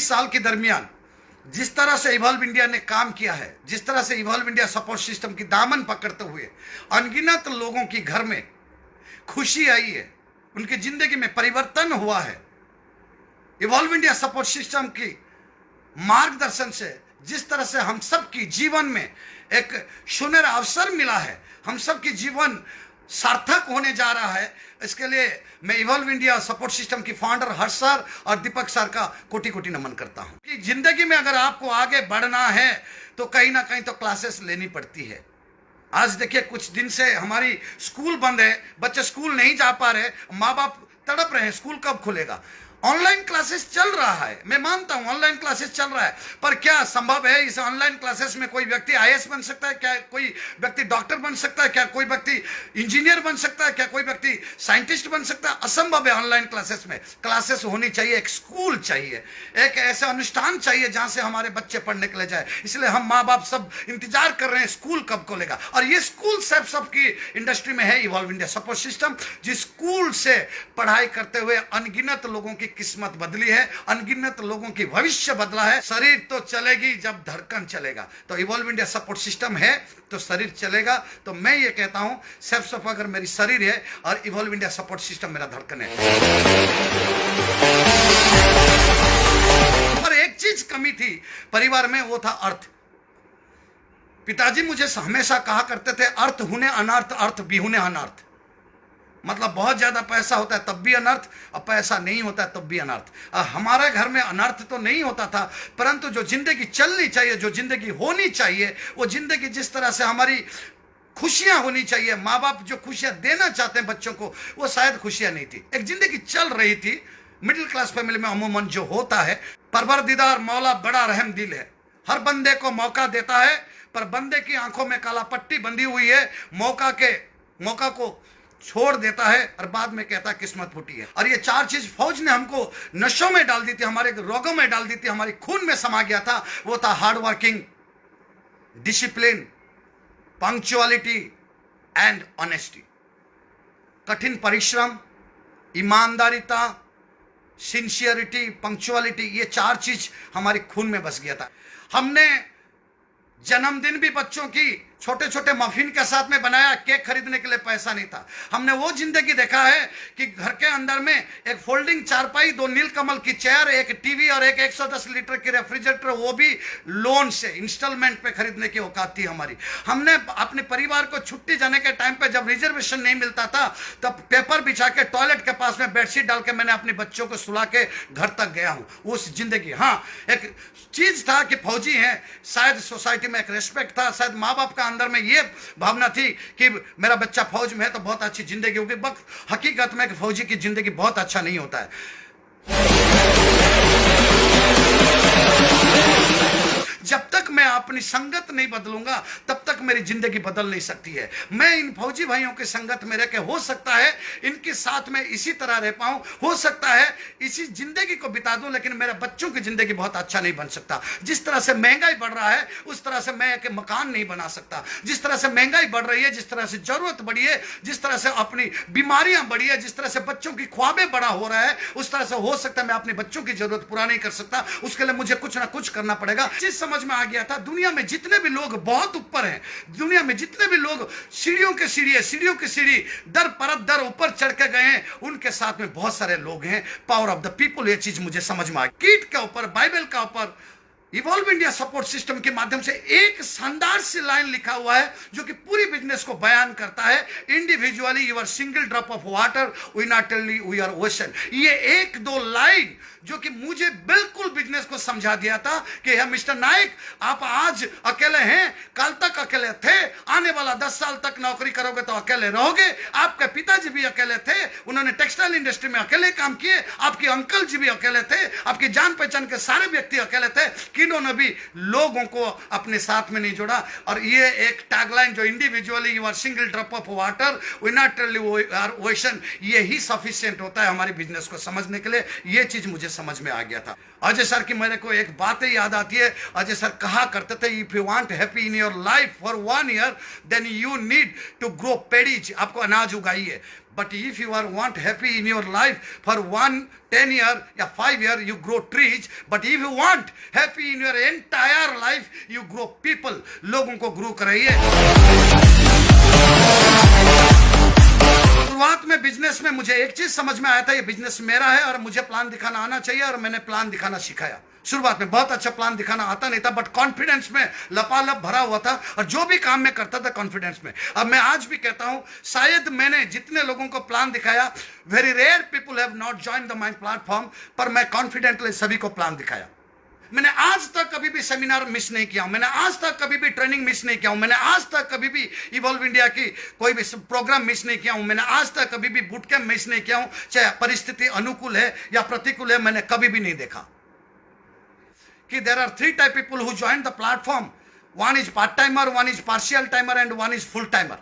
20 साल के दरमियान जिस तरह से इवॉल्व इंडिया ने काम किया है, जिस तरह से इवॉल्व इंडिया सपोर्ट सिस्टम की दामन पकड़ते हुए अनगिनत लोगों की घर में खुशी आई है, उनकी जिंदगी में परिवर्तन हुआ है। इवॉल्व इंडिया सपोर्ट सिस्टम की मार्गदर्शन से जिस तरह से हम सब की जीवन में एक सुनहरा अवसर मिला है, हम सब की जीवन सार्थक होने जा रहा है, इसके लिए मैं इवॉल्व इंडिया सपोर्ट सिस्टम की फाउंडर हर्ष सर और दीपक सर का कोटि कोटि नमन करता हूं कि जिंदगी में अगर आपको आगे बढ़ना है तो कहीं ना कहीं तो क्लासेस लेनी पड़ती है। आज देखिए कुछ दिन से हमारी स्कूल बंद है, बच्चे स्कूल नहीं जा पा रहे, माँ बाप तड़प रहे हैं स्कूल कब खुलेगा। ऑनलाइन क्लासेस चल रहा है, मैं मानता हूं ऑनलाइन क्लासेस चल रहा है, पर क्या संभव है इस ऑनलाइन क्लासेस में कोई व्यक्ति आईएएस बन सकता है? क्या कोई व्यक्ति डॉक्टर बन सकता है? क्या कोई व्यक्ति इंजीनियर बन सकता है? क्या कोई व्यक्ति साइंटिस्ट बन सकता है? असंभव है। ऑनलाइन क्लासेस में क्लासेस होनी चाहिए, एक स्कूल चाहिए, एक ऐसा अनुष्ठान चाहिए जहां से हमारे बच्चे पढ़ने के लिए जाए। इसलिए हम माँ बाप सब इंतजार कर रहे हैं स्कूल कब खोलेगा, और ये स्कूल सबकी इंडस्ट्री में है इवॉल्व इंडिया सपोर्ट सिस्टम, जिस स्कूल से पढ़ाई करते हुए अनगिनत लोगों की किस्मत बदली है, अनगिनत लोगों की भविष्य बदला है। शरीर तो चलेगी जब धड़कन चलेगा, तो इवॉल्व इंडिया सपोर्ट सिस्टम है तो शरीर चलेगा। तो मैं ये कहता हूं सिर्फ अगर मेरी शरीर है और इवॉल्व इंडिया सपोर्ट सिस्टम मेरा धड़कन है। पर एक चीज कमी थी परिवार में, वो था अर्थ। पिताजी मुझे हमेशा कहा करते थे अर्थ हुने अनर्थ, अर्थ बिहुने अनर्थ। मतलब बहुत ज्यादा पैसा होता है तब भी अनर्थ, और पैसा नहीं होता है तब भी अनर्थ। हमारे घर में अनर्थ तो नहीं होता था, परंतु जो जिंदगी चलनी चाहिए, जो जिंदगी होनी चाहिए, वो जिंदगी जिस तरह से हमारी खुशियां होनी चाहिए, माँ बाप जो खुशियां देना चाहते हैं बच्चों को, वो शायद खुशियां नहीं थी। एक जिंदगी चल रही थी मिडिल क्लास फैमिली में अमूमन जो होता है। परवरदिगार मौला बड़ा रहम दिल है, हर बंदे को मौका देता है, पर बंदे की आंखों में काला पट्टी बंधी हुई है, मौका को छोड़ देता है और बाद में कहता है किस्मत फूटी है। और ये चार चीज फौज ने हमको नशों में डाल दी थी, हमारे रोगों में डाल दी थी, हमारी खून में समा गया था। वो था hard working, discipline, punctuality and honesty. कठिन परिश्रम, ईमानदारिता, सिंसियरिटी, पंक्चुअलिटी, ये चार चीज हमारी खून में बस गया था। हमने जन्मदिन भी बच्चों की छोटे छोटे मफिन के साथ में बनाया, केक खरीदने के लिए पैसा नहीं था। हमने वो जिंदगी देखा है कि घर के अंदर में एक फोल्डिंग चारपाई, 2 नीलकमल की चेयर, एक टीवी और एक 110 लीटर की रेफ्रिजरेटर, वो भी लोन से इंस्टॉलमेंट पे खरीदने की औकात थी हमारी। हमने अपने परिवार को छुट्टी जाने के टाइम पे जब रिजर्वेशन नहीं मिलता था तब पेपर बिछा के टॉयलेट के पास में बेडशीट डाल के मैंने अपने बच्चों को सुला के घर तक गया हूं। उस जिंदगी, हाँ, एक चीज था कि फौजी हैं, शायद सोसाइटी में एक रेस्पेक्ट था, शायद माँ बाप का अंदर में ये भावना थी कि मेरा बच्चा फौज में है तो बहुत अच्छी जिंदगी होगी। हकीकत में फौजी की जिंदगी बहुत अच्छा नहीं होता है। जब तक मैं अपनी संगत नहीं बदलूंगा तब तक मेरी जिंदगी बदल नहीं सकती है। मैं इन फौजी भाइयों की संगत में रह के हो सकता है इनके साथ में इसी तरह रह पाऊं, हो सकता है इसी जिंदगी को बिता दूं, लेकिन मेरे बच्चों की जिंदगी बहुत अच्छा नहीं बन सकता। जिस तरह से महंगाई बढ़ रहा है उस तरह से मैं एक मकान नहीं बना सकता। जिस तरह से महंगाई बढ़ रही है, जिस तरह से जरूरत बढ़ी है, जिस तरह से अपनी बीमारियां बढ़ी है, जिस तरह से बच्चों की ख्वाबें बड़ा हो रहा है, उस तरह से हो सकता है मैं अपने बच्चों की जरूरत पूरा नहीं कर सकता। उसके लिए मुझे कुछ ना कुछ करना पड़ेगा। जिस समझ में आ गया था दुनिया में जितने भी लोग बहुत ऊपर हैं, दुनिया में जितने भी लोग सीढ़ियों की सीढ़ी दर परत दर ऊपर चढ़ के गए हैं, उनके साथ में बहुत सारे लोग हैं। पावर ऑफ द पीपल, ये चीज मुझे समझ में आ गई। कीट के ऊपर, बाइबल का ऊपर इवॉल्व इंडिया सपोर्ट सिस्टम के माध्यम से एक शानदार सी लाइन लिखा हुआ है जो कि पूरी बिजनेस को बयान करता है। Individually you are single drop of water, unitedly we are ocean. ये 1-2 लाइन जो कि मुझे बिल्कुल बिजनेस को समझा दिया था कि मिस्टर नाइक, आप आज अकेले हैं, कल तक अकेले थे, आने वाला 10 साल तक नौकरी करोगे तो अकेले रहोगे। आपके पिताजी भी अकेले थे, उन्होंने टेक्सटाइल इंडस्ट्री में अकेले काम किए। आपके अंकल जी भी अकेले थे, आपकी जान पहचान के सारे व्यक्ति अकेले थे, किन्होंने भी लोगों को अपने साथ में नहीं जोड़ा। और ये एक टैगलाइन जो individually you are single drop of water, unitedly we are ocean, ये ही सफिशिएंट होता है हमारी बिजनेस को समझने के लिए। ये चीज मुझे समझ में आ गया था। अजय सर की मेरे को एक बात याद आती है। अजय सर कहा करते थे, if you want happy in your life for 1 year then you need to grow paddies. आपको अनाज उगाइए, But if you are want happy in your life for 1, 10 year या 5 year you grow trees. But if you want happy in your entire life you grow people. लोगों को grow कराइए। शुरुआत में business में मुझे एक चीज समझ में आया था, ये बिजनेस मेरा है और मुझे प्लान दिखाना आना चाहिए, और मैंने प्लान दिखाना सिखाया। शुरुआत में बहुत अच्छा प्लान दिखाना आता नहीं था, बट कॉन्फिडेंस में लपालप भरा हुआ था, और जो भी काम मैं करता था कॉन्फिडेंस में। अब मैं आज भी कहता हूं, शायद मैंने जितने लोगों को प्लान दिखाया, very rare people have not join the my platform, पर मैं कॉन्फिडेंटली सभी को प्लान दिखाया। मैंने आज तक कभी भी सेमिनार मिस नहीं किया हूं, मैंने आज तक कभी भी ट्रेनिंग मिस नहीं किया हूं, मैंने आज तक कभी भी इवॉल्व इंडिया की कोई भी प्रोग्राम मिस नहीं किया हूं, मैंने आज तक कभी भी बूट कैंप मिस नहीं किया हूं। चाहे परिस्थिति अनुकूल है या प्रतिकूल है, मैंने कभी भी नहीं देखा कि there are 3 type people who join the platform. One is part timer, one is partial timer and one is full timer.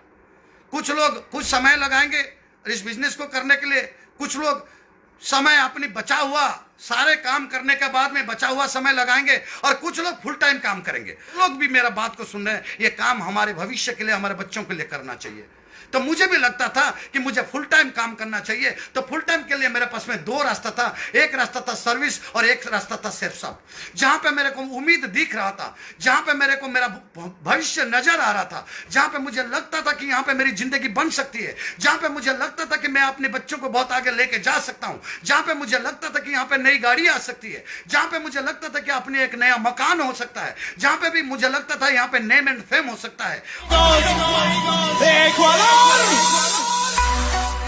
कुछ लोग कुछ समय लगाएंगे इस बिजनेस को करने के लिए, कुछ लोग समय अपनी बचा हुआ सारे काम करने के बाद में बचा हुआ समय लगाएंगे, और कुछ लोग फुल टाइम काम करेंगे। लोग भी मेरा बात को सुन रहे हैं, ये काम हमारे भविष्य के लिए, हमारे बच्चों के लिए करना चाहिए। तो मुझे भी लगता था कि मुझे फुल टाइम काम करना चाहिए, तो फुल टाइम के लिए मेरे पास में 2 रास्ता था। एक रास्ता था सर्विस और एक रास्ता था सेल्फ सर्व। जहां पे मेरे को उम्मीद दिख रहा था, जहां पे मेरे को मेरा भविष्य नजर आ रहा था, जहां पे मुझे लगता था कि यहां पे मेरी जिंदगी बन सकती है, जहां पे मुझे लगता था कि मैं अपने बच्चों को बहुत आगे लेके जा सकता हूं, जहां पे मुझे लगता था कि यहां पे नई गाड़ी आ सकती है, जहां पे मुझे लगता था कि अपने एक नया मकान हो सकता है, जहां पे भी मुझे लगता था यहां पे नेम एंड फेम हो सकता है।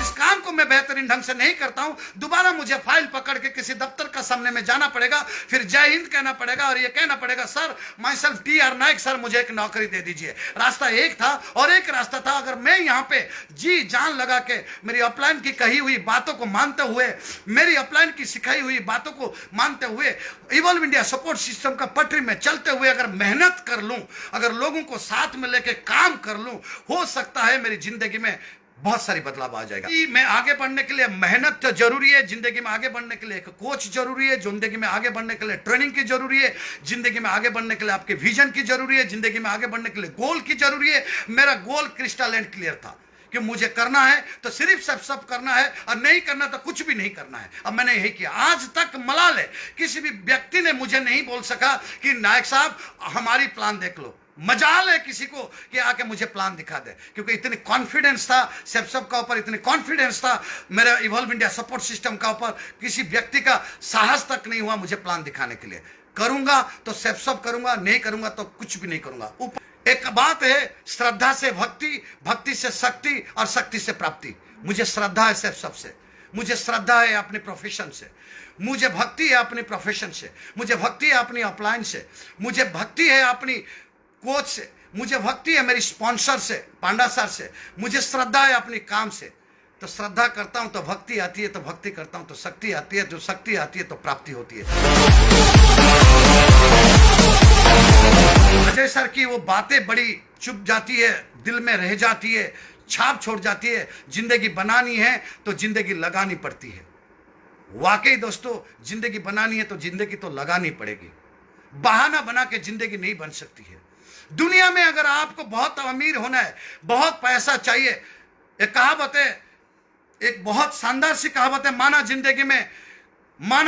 इस काम को मैं बेहतरीन ढंग से नहीं करता हूं, दोबारा मुझे फाइल पकड़ के किसी दफ्तर का सामने में जाना पड़ेगा, फिर जय हिंद कहना पड़ेगा और ये कहना पड़ेगा, sir my self TR. Naik sir, मुझे एक नौकरी दे दीजिए। रास्ता एक था, और एक रास्ता था अगर मैं यहां पे जी जान लगा के मेरी अपलाइन की कही हुई बातों को मानते हुए, मेरी अपलाइन की सिखाई हुई बातों को मानते हुए, इवॉल्व इंडिया सपोर्ट सिस्टम का पटरी में चलते हुए अगर मेहनत कर लूं, अगर लोगों को साथ में लेके काम कर लूं, हो सकता है मेरी जिंदगी में बहुत सारी बदलाव आ जाएगा। मैं आगे बढ़ने के लिए मेहनत तो जरूरी है, जिंदगी में आगे बढ़ने के लिए एक कोच जरूरी है, जिंदगी में आगे बढ़ने के लिए ट्रेनिंग की जरूरी है, जिंदगी में आगे बढ़ने के लिए आपके विजन की जरूरी है, जिंदगी में आगे बढ़ने के लिए गोल की जरूरी है। मेरा गोल क्रिस्टल एंड क्लियर था कि मुझे करना है तो सिर्फ सब करना है, और नहीं करना तो कुछ भी नहीं करना है। अब मैंने यही किया। आज तक मलाल है, किसी भी व्यक्ति ने मुझे नहीं बोल सका कि नायक साहब हमारी प्लान देख लो। मजाल है किसी को कि आके मुझे प्लान दिखा दे, क्योंकि इतनी कॉन्फिडेंस था सेप्सप का ऊपर, इतनी कॉन्फिडेंस था मेरा इवॉल्व इंडिया सपोर्ट सिस्टम का ऊपर, किसी व्यक्ति का साहस तक नहीं हुआ मुझे प्लान दिखाने के लिए। करूंगा तो सेप्सप करूंगा, नहीं करूंगा तो कुछ भी नहीं करूंगा। एक बात है, श्रद्धा से भक्ति, भक्ति से शक्ति, और शक्ति से प्राप्ति। मुझे श्रद्धा है सेप्सप से, मुझे श्रद्धा है अपने प्रोफेशन से, मुझे भक्ति है अपने प्रोफेशन से, मुझे भक्ति है अपनी अपलाइन से, मुझे भक्ति है अपनी कोच से, मुझे भक्ति है मेरी स्पॉन्सर से, पांडा सर से, मुझे श्रद्धा है अपनी काम से। तो श्रद्धा करता हूं तो भक्ति आती है, तो भक्ति करता हूं तो शक्ति आती है, जो शक्ति आती है तो प्राप्ति होती है। अजय सर की वो बातें बड़ी चुप जाती है, दिल में रह जाती है, छाप छोड़ जाती है। जिंदगी बनानी है तो जिंदगी लगानी पड़ती है। वाकई दोस्तों, जिंदगी बनानी है तो जिंदगी तो लगानी पड़ेगी। बहाना बना के जिंदगी नहीं बन सकती है। दुनिया में अगर आपको बहुत अमीर होना है, बहुत पैसा चाहिए, एक कहावत है, एक बहुत शानदार सी कहावत है, माना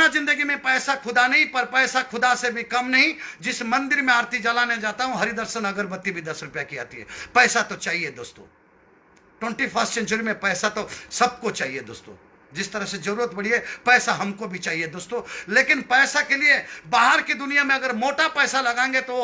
जिंदगी में पैसा खुदा नहीं, पर पैसा खुदा से भी कम नहीं। जिस मंदिर में आरती जलाने जाता हूं, हरिदर्शन अगरबत्ती भी 10 रुपए की आती है। पैसा तो चाहिए दोस्तों, 21st सेंचुरी में पैसा तो सबको चाहिए दोस्तों। जिस तरह से जरूरत पड़ी है, पैसा हमको भी चाहिए दोस्तों। लेकिन पैसा के लिए बाहर की दुनिया में अगर मोटा पैसा लगाएंगे तो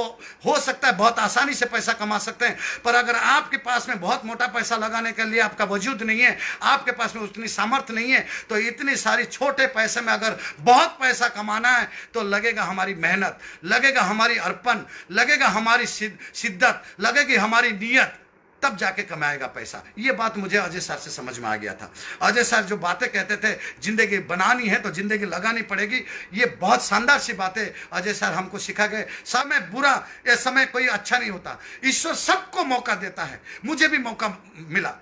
हो सकता है बहुत आसानी से पैसा कमा सकते हैं, पर अगर आपके पास में बहुत मोटा पैसा लगाने के लिए आपका वजूद नहीं है, आपके पास में उतनी सामर्थ्य नहीं है, तो इतनी सारी छोटे पैसे में अगर बहुत पैसा कमाना है तो लगेगा हमारी मेहनत, लगेगा हमारी अर्पण, लगेगा हमारी शिद्दत, लगेगी हमारी नीयत, तब जाके कमाएगा पैसा। ये बात मुझे अजय सर से समझ में आ गया था। अजय सर जो बातें कहते थे, जिंदगी बनानी है तो जिंदगी लगानी पड़ेगी, ये बहुत शानदार सी बातें अजय सर हमको सिखा गए। समय बुरा, ये समय कोई अच्छा नहीं होता, ईश्वर सबको मौका देता है। मुझे भी मौका मिला।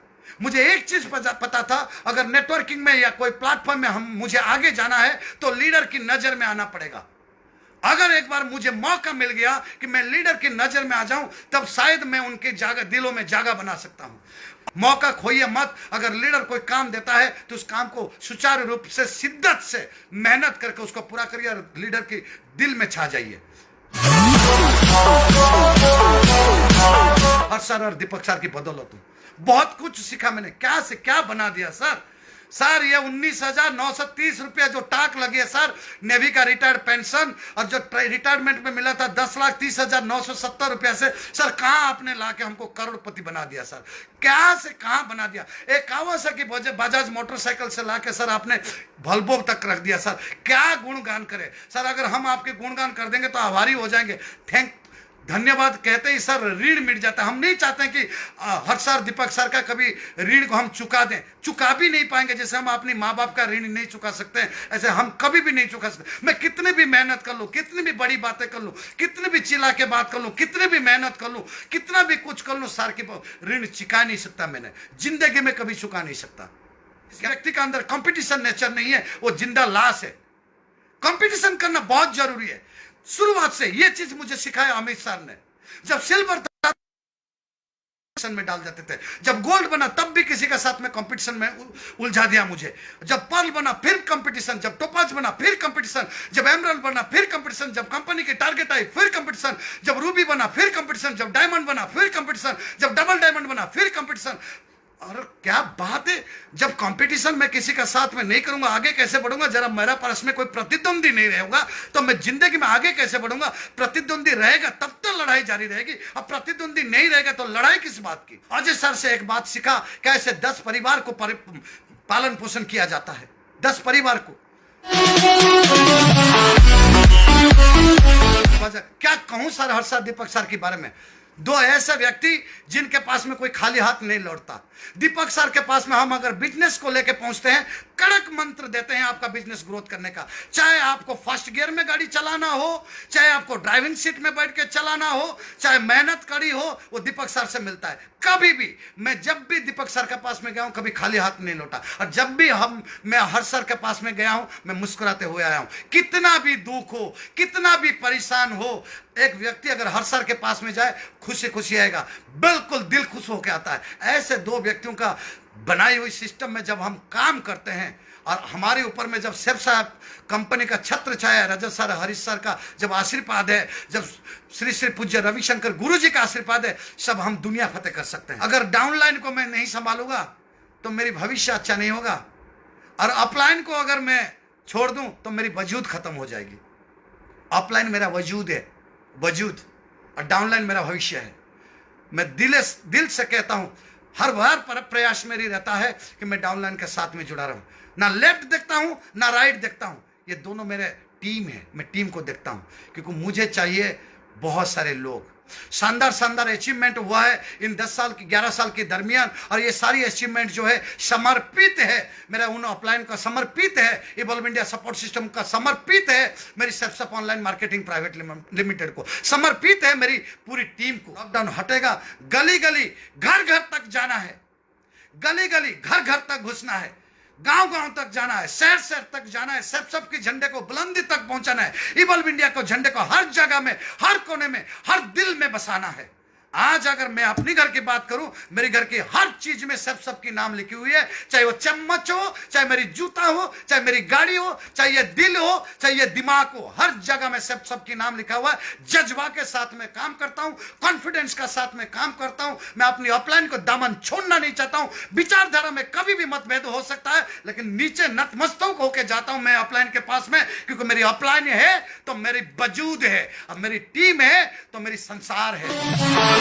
मुझे एक चीज पता था, अगर नेटवर्किंग में या कोई प्लेटफॉर्म में मुझे आगे जाना है तो लीडर की नजर में आना पड़ेगा। अगर एक बार मुझे मौका मिल गया कि मैं लीडर की नजर में आ जाऊं, तब शायद मैं उनके दिलों में जगह बना सकता हूं। मौका खोइए मत। अगर लीडर कोई काम देता है तो उस काम को सुचारू रूप से, शिद्दत से मेहनत करके उसको पूरा करिए और लीडर के दिल में छा जाइए। हर्ष सर और दीपक सर की बदौलत बहुत कुछ सीखा मैंने। क्या से क्या बना दिया सर ये 19,930 रुपया जो टाक लगे सर, नेवी का रिटायर्ड पेंशन और जो रिटायरमेंट में मिला था 10,30,970 रुपया से, सर कहां आपने लाके हमको करोड़पति बना दिया सर। क्या से कहां बना दिया। एक कावासाकी बजाज मोटरसाइकिल से लाके सर आपने वॉल्वो तक रख दिया सर। क्या गुणगान करे सर। अगर हम आपके गुणगान कर देंगे तो आभारी हो जाएंगे। धन्यवाद कहते ही सर ऋण मिट जाता है। हम नहीं चाहते हैं कि हर्ष सर दीपक सर का कभी ऋण को हम चुका दें, चुका भी नहीं पाएंगे। जैसे हम अपनी माँ बाप का ऋण नहीं चुका सकते ऐसे हम कभी भी नहीं चुका सकते। मैं कितने भी मेहनत कर लूं, कितनी भी बड़ी बातें कर लूं, कितने भी चिल्ला के बात कर लूं, कितने भी मेहनत कर लूं, कितना भी कुछ कर लूं, सर की ऋण चुका नहीं सकता। मैंने जिंदगी में कभी चुका नहीं सकता। इस व्यक्ति का अंदर कंपटीशन नेचर नहीं है, वो जिंदा लाश है। कंपटीशन करना बहुत जरूरी है। शुरुआत से यह चीज मुझे सिखाया अमित सर ने। जब सिल्वर में डाल देते थे, जब गोल्ड बना तब भी किसी का साथ में कंपटीशन में उलझा दिया मुझे। जब पर्ल बना फिर कंपटीशन, जब टोपाज बना फिर कंपटीशन, जब एमरल्ड बना फिर कंपटीशन, जब कंपनी की टारगेट आई फिर कंपटीशन, जब रूबी बना फिर कंपटीशन, जब डायमंड बना फिर कंपटीशन, जब डबल डायमंड बना फिर कंपटीशन। और क्या बात है। जब कंपटीशन में किसी का साथ में नहीं करूंगा आगे कैसे बढ़ूंगा। जरा मेरा पास में कोई प्रतिद्वंदी नहीं रहेगा तो मैं जिंदगी में आगे कैसे बढ़ूंगा। प्रतिद्वंदी रहेगा तब तो लड़ाई जारी रहेगी। अब प्रतिद्वंदी नहीं रहेगा तो लड़ाई किस बात की। अजय सर से एक बात सीखा, कैसे 10 परिवार को पालन पोषण किया जाता है। 10 परिवार को क्या कहूं सर हर्ष सर दीपक सर के बारे में। 2 ऐसे व्यक्ति जिनके पास में कोई खाली हाथ नहीं लौटता। दीपक सर के पास में हम अगर बिजनेस को लेके पहुंचते हैं, कड़क मंत्र देते हैं आपका बिजनेस ग्रोथ करने का। चाहे आपको फर्स्ट गियर में गाड़ी चलाना हो, चाहे आपको ड्राइविंग सीट में बैठ के चलाना हो, चाहे मेहनत करी हो, वो दीपक सर से मिलता है। कभी भी मैं जब भी दीपक सर के पास में गया हूं कभी खाली हाथ नहीं लौटा। और जब भी मैं हर्ष सर के पास में गया हूं मैं मुस्कुराते हुए आया हूं। कितना भी दुख हो, कितना भी परेशान हो, एक व्यक्ति अगर हर्ष सर के पास में जाए खुशी खुशी आएगा, बिल्कुल दिल खुश होकर आता है। ऐसे 2 व्यक्तियों का बनाई हुई सिस्टम में जब हम काम करते हैं और हमारे ऊपर में जब सेफ साहब कंपनी का छत्र छाया, रजत सर हरीश सर का जब आशीर्वाद है, जब श्री श्री पूज्य रविशंकर गुरु जी का आशीर्वाद है, सब हम दुनिया फतेह कर सकते हैं। अगर डाउनलाइन को मैं नहीं संभालूंगा तो मेरी भविष्य अच्छा नहीं होगा, और अपलाइन को अगर मैं छोड़ दूं तो मेरी वजूद खत्म हो जाएगी। अपलाइन मेरा वजूद है, वजूद, और डाउनलाइन मेरा भविष्य है। मैं दिल से कहता हूं, हर बार प्रयास मेरी रहता है कि मैं डाउनलाइन के साथ में जुड़ा रहूं। ना लेफ्ट देखता हूं ना राइट देखता हूं, ये दोनों मेरे टीम है। मैं टीम को देखता हूं क्योंकि मुझे चाहिए बहुत सारे लोग। शानदार अचीवमेंट हुआ है इन 10 साल की 11 साल के दरमियान, और ये सारी अचीवमेंट जो है समर्पित है मेरा उन अपलाइन का, समर्पित है इवॉल्व इंडिया सपोर्ट सिस्टम का, समर्पित है मेरी self online marketing private limited को, समर्पित है मेरी पूरी टीम को। लॉकडाउन हटेगा, गली गली घर घर तक जाना है, गली गली घर घर तक घुसना है, गांव गांव तक जाना है, शहर शहर तक जाना है, सबके झंडे को बुलंदी तक पहुंचाना है, इवॉल्व इंडिया को झंडे को हर जगह में, हर कोने में, हर दिल में बसाना है। आज अगर मैं अपनी घर की बात करूं, मेरे घर की हर चीज में सबकी नाम लिखी हुई है। चाहे वो चम्मच हो, चाहे मेरी जूता हो, चाहे मेरी गाड़ी हो, चाहे ये दिल हो, चाहे ये दिमाग हो, हर जगह में सबकी नाम लिखा हुआ है। जज्बा के साथ में काम करता हूं, कॉन्फिडेंस का साथ में काम करता हूं। मैं अपनी अपलाइन को दामन छोड़ना नहीं चाहता हूं। विचारधारा में कभी भी मतभेद हो सकता है, लेकिन नीचे नतमस्तक होकर जाता हूं मैं अपलाइन के पास में, क्योंकि मेरी अपलाइन है तो मेरी वजूद है, और मेरी टीम है तो मेरी संसार है।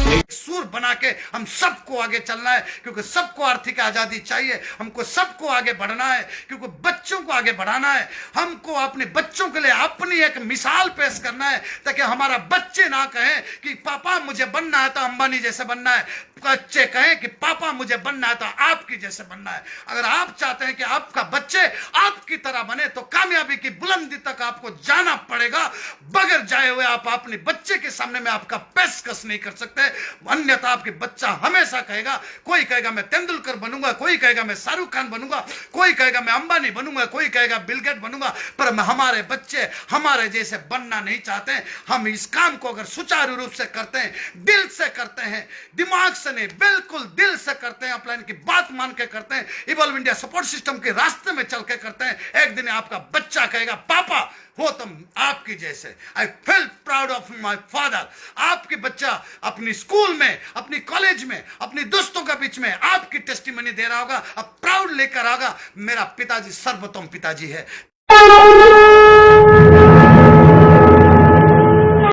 एक सुर बना के हम सबको आगे चलना है, क्योंकि सबको आर्थिक आजादी चाहिए। हमको सबको आगे बढ़ना है, क्योंकि बच्चों को आगे बढ़ाना है। हमको अपने बच्चों के लिए अपनी एक मिसाल पेश करना है, ताकि हमारा बच्चे ना कहें कि पापा मुझे बनना है तो अंबानी जैसे बनना है, बच्चे कहें कि पापा मुझे बनना है तो आपकी जैसे बनना है। अगर आप चाहते हैं कि आपका बच्चे आपकी तरह बने तो कामयाबी की बुलंदी तक आपको जाना पड़ेगा। बगैर जाए हुए आप अपने बच्चे के सामने में आपका पेशकश नहीं कर सकते, अन्यथा आपके बच्चा हमेशा कहेगा, कोई कहेगा मैं तेंदुलकर बनूंगा, कोई कहेगा मैं शाहरुख खान बनूंगा, कोई कहेगा मैं अंबानी बनूंगा, कोई कहेगा बिल गेट बनूंगा, पर हमारे बच्चे हमारे जैसे बनना नहीं चाहते। हम इस काम को अगर सुचारू रूप से करते हैं, दिल से करते हैं, दिमाग से नहीं, बिल्कुल दिल से करते हैं, अपलाइन की बात मान के करते हैं, इवॉल्व इंडिया सपोर्ट सिस्टम के रास्ते में चल के करते हैं, एक दिन आपका बच्चा कहेगा पापा हो तुम आपकी जैसे। I feel proud of my father. आपके बच्चा अपनी स्कूल में, अपनी कॉलेज में, अपनी दोस्तों के बीच में आपकी टेस्टिमनी दे रहा होगा, अब प्राउड लेकर आगा, मेरा पिताजी सर्वोत्तम पिताजी है।